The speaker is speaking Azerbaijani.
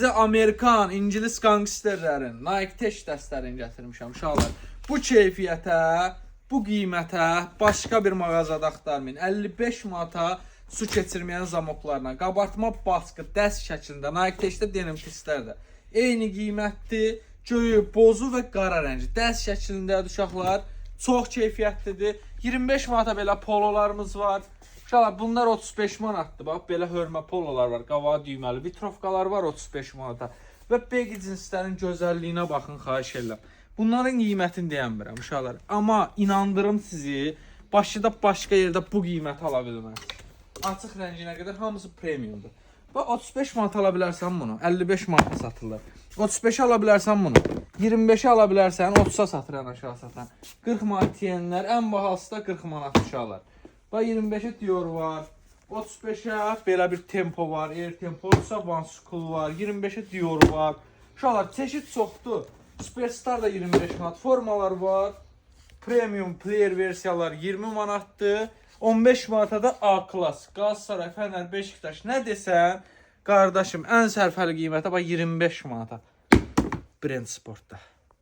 Sizə Amerikan, İngilis qangsterlərin Nike Tech dəstlərini gətirmişəm uşaqlar. Bu keyfiyyətə, bu qiymətə başqa bir mağazada axtarmayın. 55 manata su keçirməyən zamoklarla, qabartma baskı, dəst şəklində Nike Tech'də denim tistlərdə. Eyni qiymətdir, göyü, bozu və qara rəngi dəst şəklindədir uşaqlar. Çox keyfiyyətlidir. 25 manata belə pololarımız var. Uşaqlar, bunlar 35 manatdır. Bax, belə hörmə pololar var, qavağa düyməli. Vitrovkalar var 35 manata. Və begi cinslərin gözəlliyinə baxın, xahiş edirəm. Bunların qiymətini deyəmirəm, uşaqlar. Amma inandırım sizi, Bakıda başqa yerdə bu qiyməti ala bilməz. Açıq rənginə qədər hamısı premiumdur. Bax, 35 manat ala bilərsən bunu, 55 manata satılır. 35 ala bilərsən bunu, 25 ala bilərsən, 30-a satır ən aşağı satan. 40 manat deyənlər, ən bahalısı da 40 manat uşaqlar. Bax, 25'e Dior var, 35'e belə bir tempo var, Air Tempo, One School var, 25'e Dior var. Uşaqlar, çeşid çoxdur. Superstar da 25 manat, formalar var. Premium player versiyalar 20 manatdır. 15 manata da A-Class, Galatasaray, Fener, Beşiktaş nə desən, qardaşım, ən sərfəli qiymətə bax 25 manata. Brand Sportda.